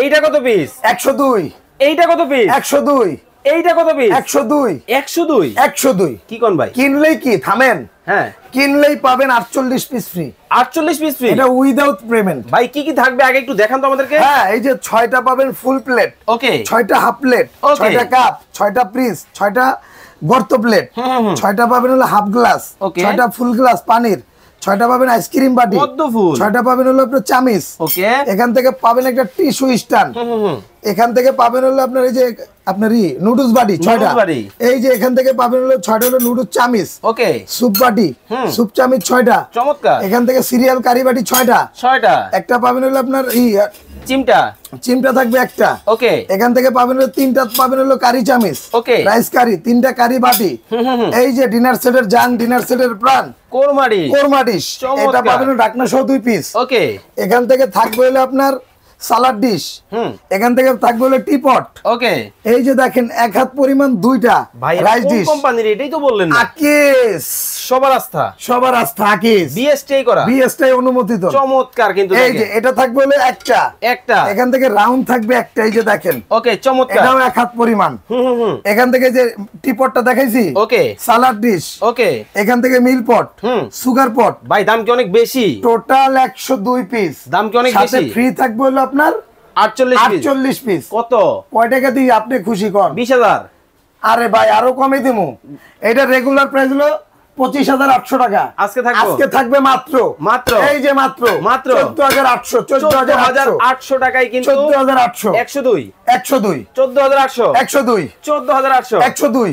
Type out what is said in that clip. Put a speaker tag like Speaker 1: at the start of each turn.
Speaker 1: এইটা কত পিস?
Speaker 2: 102।
Speaker 1: এইটা কত পিস?
Speaker 2: 102।
Speaker 1: এইটা কত পিস?
Speaker 2: 102।
Speaker 1: 102।
Speaker 2: 102।
Speaker 1: কি কোন ভাই?
Speaker 2: কিনলেই কি থামেন?
Speaker 1: হ্যাঁ,
Speaker 2: কিনলেই পাবেন 48 পিস ফ্রি।
Speaker 1: 48 piece free.
Speaker 2: এটা উইদাউট পেমেন্ট।
Speaker 1: ভাই কি কি থাকবে আগে একটু দেখান তো আমাদেরকে।
Speaker 2: হ্যাঁ, এই যে 6টা পাবেন ফুল প্লেট,
Speaker 1: ওকে,
Speaker 2: 6টা হাফ প্লেট,
Speaker 1: Okay.
Speaker 2: 6টা কাপ, 6টা পিস, 6টা গর্ত প্লেট, 6টা পাবেন হলো হাফ গ্লাস,
Speaker 1: Okay.
Speaker 2: 6টা ফুল গ্লাস পানির, 6টা পাবেন আইসক্রিম বাটি,
Speaker 1: পদ্ম ফুল,
Speaker 2: 6টা পাবেন হলো আপনার চামিচ,
Speaker 1: ওকে,
Speaker 2: এখান থেকে পাবেন একটা টিস্যু স্ট্যান্ড, এখান থেকে পাবেন হলো আপনার এই যে আপনার নুডলস বাটি 6টা,
Speaker 1: বাটি।
Speaker 2: এই যে এখান থেকে পাবেন হলো 6টা হলো নুডলস চামিচ,
Speaker 1: ওকে,
Speaker 2: স্যুপ বাটি, স্যুপ চামিচ 6টা,
Speaker 1: চমৎকার।
Speaker 2: এখান থেকে সিরিয়াল কারি বাটি 6টা,
Speaker 1: 6টা,
Speaker 2: একটা পাবেন হলো আপনার
Speaker 1: চিমটা,
Speaker 2: চিমটা থাকবে একটা,
Speaker 1: ওকে,
Speaker 2: এখান থেকে পাবেন হলো 3টা পাবেন হলো কারি চামিচ,
Speaker 1: ওকে,
Speaker 2: রাইস কারি 3টা কারি বাটি, এই যে ডিনার সেটের জান, ডিনার সেটের প্রাণ,
Speaker 1: কোরমারি,
Speaker 2: কোরমা ডিশ,
Speaker 1: চমৎকার।
Speaker 2: এটা পাবেন হলো ঢাকনা সহ 2 পিস,
Speaker 1: ওকে,
Speaker 2: এখান থেকে থাকবে হলো আপনার সালাড ডিশ, এখান থেকে থাকবে হলো টিপট,
Speaker 1: ওকে।
Speaker 2: এই যে দেখেন এক হাত পরিমাণ 2টা
Speaker 1: ভাই
Speaker 2: রাইস
Speaker 1: কোন
Speaker 2: ডিশ,
Speaker 1: কোম্পানির? এটাই তো বললেন না।
Speaker 2: আকিস,
Speaker 1: সবার আস্থা,
Speaker 2: সবার আস্থা আকিস,
Speaker 1: বিএসটি করা,
Speaker 2: বিএসটাই অনুমোদিত।
Speaker 1: চমৎকার। কিন্তু
Speaker 2: এই যে এটা থাকবে হলো একটা, এখান থেকে রাউন্ড থাকবে একটা, এই যে দেখেন,
Speaker 1: ওকে, চমৎকার।
Speaker 2: এটাও এক হাত পরিমাণ। এখান থেকে যে টিপটটা দেখাইছি,
Speaker 1: ওকে,
Speaker 2: সালাড ডিশ,
Speaker 1: ওকে,
Speaker 2: এখান থেকে মিল পট, সুগার পট,
Speaker 1: ভাই দাম কি অনেক বেশি?
Speaker 2: Total 102 piece.
Speaker 1: দাম কি অনেক
Speaker 2: সাথে
Speaker 1: বেশি?
Speaker 2: ফ্রি থাকবে হলো আপনার
Speaker 1: 48
Speaker 2: পিস।
Speaker 1: কত?
Speaker 2: কয় টাকা দিই আপনি খুশি কর?
Speaker 1: 20,000।
Speaker 2: আরে ভাই আরো কমে দিমু। এটা রেগুলার প্রাইস হলো 25,800 টাকা। আজকে থাকবে মাত্র এই যে মাত্র 14,800,
Speaker 1: 14,800 টাকায় কিন্তু
Speaker 2: 14,800,
Speaker 1: 102
Speaker 2: 102,
Speaker 1: 14,800
Speaker 2: 102,
Speaker 1: 14,800
Speaker 2: 102